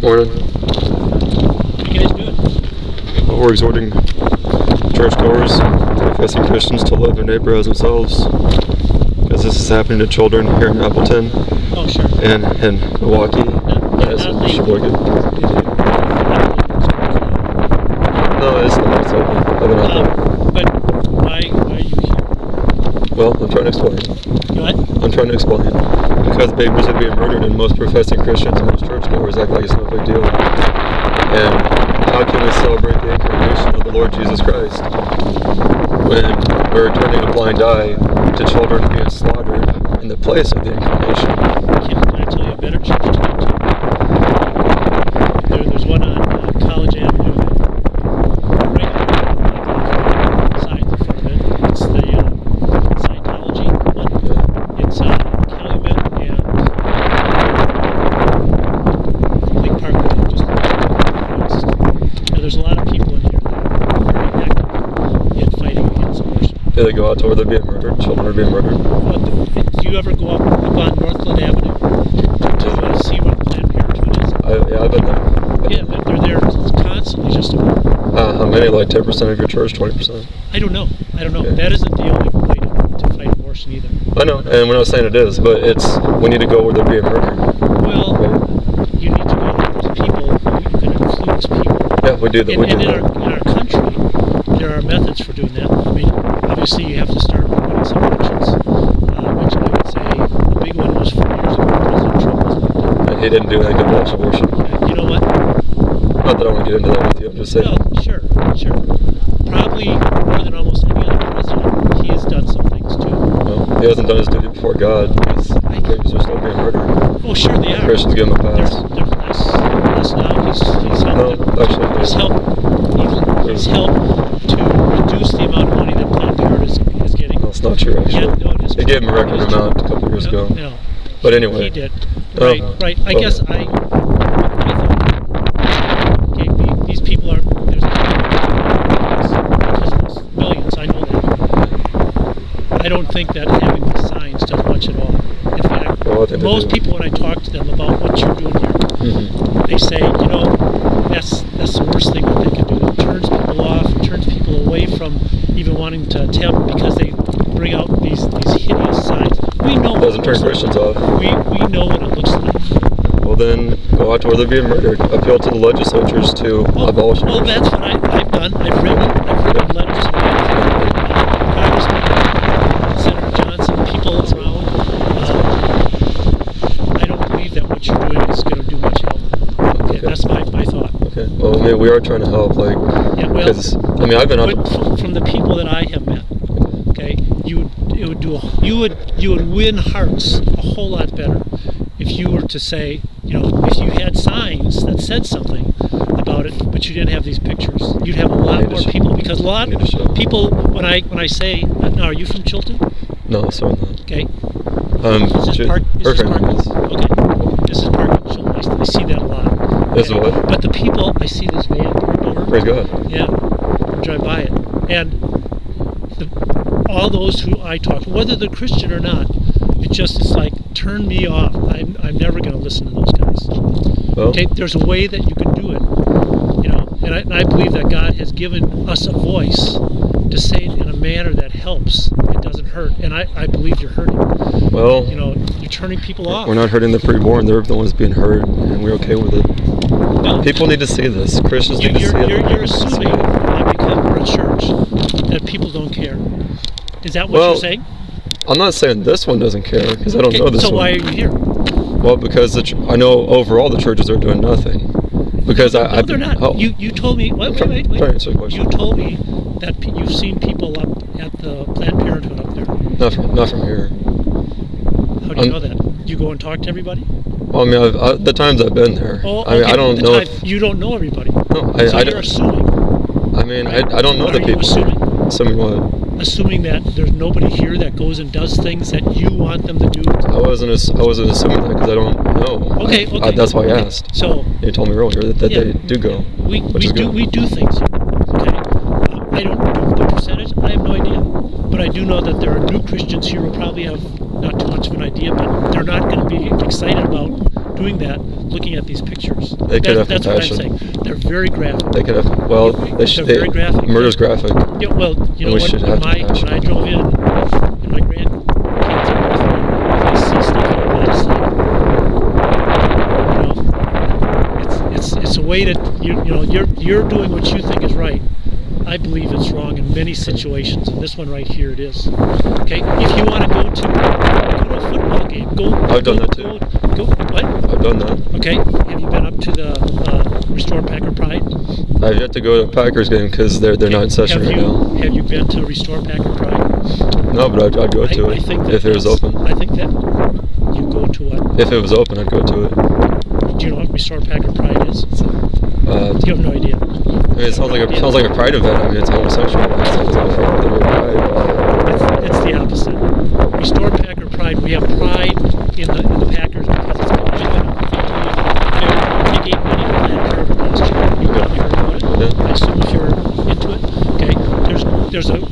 Morning. What are you guys doing? Well, we're exhorting churchgoers, professing Christians to love their neighbor as themselves. Because this is happening to children here in Appleton. Oh, sure. And in Milwaukee. No, it's not. It's open. I've been out there. But why are you here? Well, I'm trying to explain. What? I'm trying to explain. Because babies are being murdered and most professing Christians and most churchgoers act like it's no big deal. And how can we celebrate the incarnation of the Lord Jesus Christ when we're turning a blind eye to children being slaughtered in the place of the incarnation? Can I tell you a better church to go to? There's one on College Avenue, right on the side in front of it. It's the Scientology one. Yeah. It's Calumet and Lake Parkway, just west. Now, there's a lot of people in here that are very active in fighting against abortion. Do they go out to where they're being murdered? Children are being murdered? Do you ever go up on Northland Avenue to see what Planned Parenthood is? I've been there. Yeah, but they're there constantly just about. How many? Like 10% of your church, 20%? I don't know. Yeah. That isn't the only way to fight abortion either. I know, and we're not saying it is, but we need to go where they're being murdered. Well, you need to go to people who can influence people. Yeah, we do that. In our country, there are methods for doing that. I mean, obviously you have to start with winning some elections, which I would say the big one was 4 years ago. President Trump was elected. And he didn't do anything to abolish abortion. You know what? Not that I want to get into that with you, I'm just saying. Well, sure. Probably more than almost any other president, he has done some things too. No, he hasn't done his duty before God. Babies are still being murdered. Oh, sure they are. Christians give him a pass. There's less now. He's helped to reduce the amount of money that Planned Parenthood is getting. That's not true, actually. Yeah, no, it is. They gave him a record amount a couple of years ago. No. But anyway. He did. Right. I guess I thought, okay, these people are, there's millions, I know that. I don't think that having these signs does much at all. In fact, most people, when I talk to them about what you're doing here, they say, that's the worst thing that they can do. It turns people off, it turns people away from even wanting to attempt because they bring out these hideous signs. We know it doesn't turn Christians off. We know what it looks like. Well, then go out to where they're being murdered. Appeal to the legislatures to abolish abortion. Well, that's what I've done. I've written letters to Congressman, Senator Johnson, people around. I don't believe that what you're doing is going to do much help. Okay. That's my thought. Okay. Well, I mean, we are trying to help, because I've been out from the people that I have met. Okay, you would win hearts a whole lot better if you were to say, if you had signs that said something about it, but you didn't have these pictures. You'd have a lot more people, because a lot of people, when I say, now, are you from Chilton? No, sorry, not. Okay. This is Park. Okay. This is Park in Chilton. I see that a lot. This is what? But the people, I see this van parked over. Praise God. Yeah. Drive by it. And all those who I talk to, whether they're Christian or not, it's like, turn me off. I'm never going to listen to those guys. Well, okay, there's a way that you can do it, and I believe that God has given us a voice to say it in a manner that helps. It doesn't hurt, and I believe you're hurting. Well, you're turning people off. We're not hurting the preborn. They're the ones being hurt, and we're okay with it. No. People need to see this. Christians need to see it. You're assuming that because we're a church that people don't care. Is that what you're saying? I'm not saying this one doesn't care, because I don't know this one. So why are you here? Well, because I know overall the churches are doing nothing. Because they're not. Oh. You told me. Wait. You told me that you've seen people up at the Planned Parenthood up there. Not from here. How do you know that? You go and talk to everybody? Well, I mean, the times I've been there. Oh, okay. I don't know. You don't know everybody. No, so you're assuming. I mean, I don't know the people. Assuming? Assuming what? Assuming that there's nobody here that goes and does things that you want them to do. I wasn't assuming that, because I don't know. Okay. That's why I asked. So you told me earlier that they do go. We do things. Okay. I don't know the percentage. I have no idea. But I do know that there are new Christians here who probably have not too much of an idea, but they're not going to be excited about doing that. looking at these pictures. They could have That's compassion. what I'm saying. They're very graphic. They could have. Well, they're very graphic. Murder's graphic. Yeah, well, you know We what? should have When compassion. I drove in, and my grandkids are with me, if I see stuff like that, it's like, it's a way that you're doing what you think is right. I believe it's wrong in many situations, and this one right here it is. Okay, if you want to go to a football game, I've done that too. Go what? I've done that. Okay, have you been up to the Restore Packer Pride? I've yet to go to a Packers game because they're not in session right now. Have you been to Restore Packer Pride? No, but I'd go to I it think if it was open. I think that you go to what? If it was open, I'd go to it. Do you know what Restore Packer Pride is? You have no idea. I mean, it sounds like a pride event. I mean, it's homosexual. It's not for the word pride. It's the opposite. Restore Packer Pride. We have pride in the Packers because it's always been they gave money to Planned Parenthood last year. You probably heard about it. Yeah. I assume if you're into it. Okay. There's an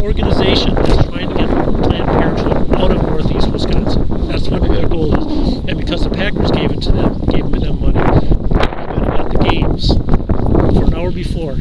organization that's trying to get Planned Parenthood out of Northeast Wisconsin. That's what their goal is. And because the Packers gave them money, we've been at the games for an hour before.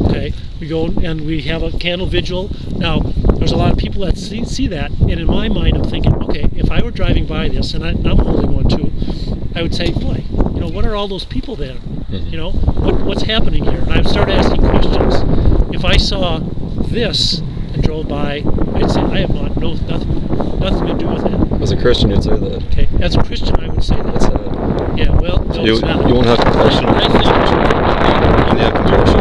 Okay, we go and we have a candle vigil. Now, there's a lot of people that see that, and in my mind, I'm thinking, okay, if I were driving by this, and I'm holding one too, I would say, boy, what are all those people there? Mm-hmm. What's happening here? And I would start asking questions. If I saw this and drove by, I'd say, I have nothing to do with it. As a Christian, you'd say that. Okay, as a Christian, I would say that. That's sad. Yeah, well, no, You it's not. won't have compassion. Can you have compassion?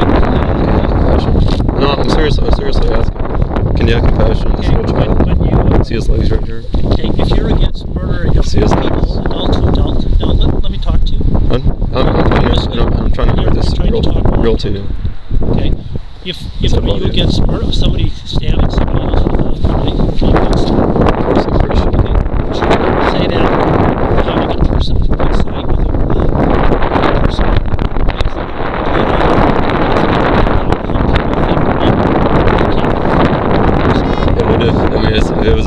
No, I'm seriously asking. Can you have compassion on this little child? See his legs right here? Okay, if you're against murder against See his people, legs? adult to adult, now let me talk to you. I'm trying to make this real to you. Okay, if you against murder, somebody stabbing somebody else with a knife, As a Christian. say that having a person inside with a person. If it was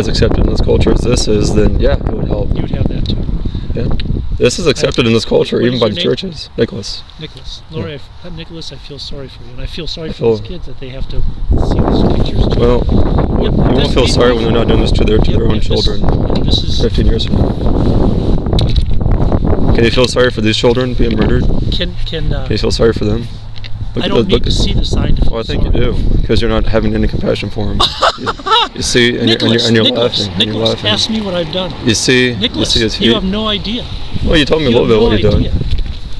accepted in this culture as this is, then yeah, it would help. You would have that too. Yeah. This is accepted in this culture, What even is by your the name? churches. Nicholas. Lori, Nicholas, I feel sorry for you, and I feel sorry for these kids that they have to see these pictures too. Well, you won't feel sorry when they're not doing this to their own children. This is 15 years from now. Can you feel sorry for these children being murdered? Can you feel sorry for them? I don't need to see the sign to feel Well, I think sorry. you do, because you're not having any compassion for them. You see, and you're laughing. Nicholas, ask me what I've done. You see Nicholas, his feet. you have no idea. Well, you told me a little bit what you've done.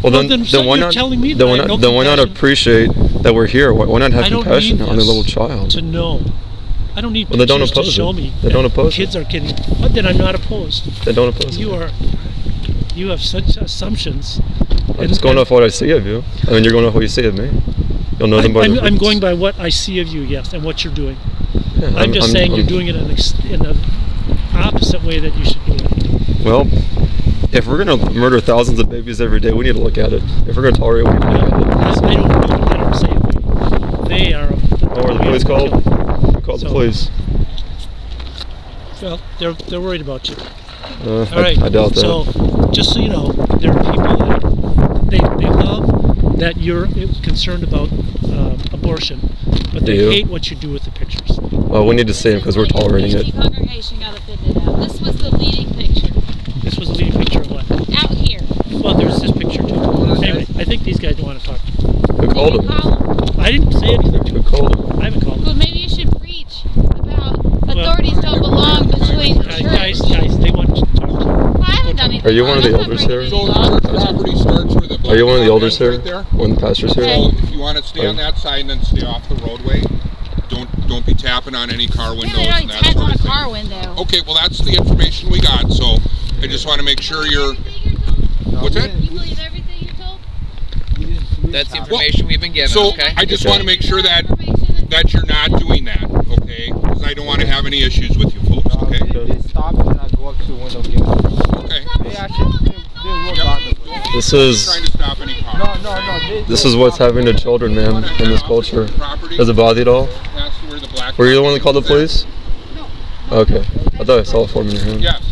Well, then why not? Telling me Then why not appreciate that we're here? Why not have compassion on the little child? To know. I don't need Well, they don't pictures to oppose show it. me. They don't oppose Kids it. are kidding. But then I'm not opposed. They don't oppose You it. are. You have such assumptions. I'm just going off what I see of you. I mean, you're going off what you see of me. You'll know them by the I'm fruits. going by what I see of you, yes, and what you're doing. Yeah, I'm just saying you're doing it in an opposite way that you should do it. Well, if we're going to murder thousands of babies every day, we need to look at it. If we're going to tolerate it, we need to look at it. I don't know, let them say it. They are. Oh, are the police called? We called the police. Well, they're worried about you. All right. I doubt that. So, just so you know, there are people that they love that you're concerned about abortion, but they hate what you do with the pictures. Well, we need to see them because we're tolerating it. The congregation got offended out. This was the leading picture. This was the leading picture of what? Out here. Well, there's this picture too. Anyway, I think these guys don't want to talk. Who called him? I didn't say anything to Who him. called him? I haven't called him. Well, maybe you should preach about authorities don't belong between the church. Guys, they want to talk to you. Well, I haven't done anything. Are you one of the wrong. I'm elders not here? breaking So any laws. the property starts where the black Are you one of the line elders is here? right there? One of the pastors here? Okay. So if you want to stay on that side, then stay off the roadway. Don't be tapping on any car windows Yeah, they and already that tapped sort on of a thing. car window. Okay, well that's the information we got. So I just want to make sure you're. What's that? You believe everything you're told? That's the information we've been given, So okay? I just want to make sure that you're not doing that, okay? Because I don't want to have any issues with you folks, okay? They stop and I go up to one of them. Okay. They actually they walk down the way. This Trying is to stop any car. No. this is what's happening to children, man, in this culture. Does it bother you at all? That's where the black. Were you the one that called the police? No. Okay. I thought I saw a form in your hand. Yes.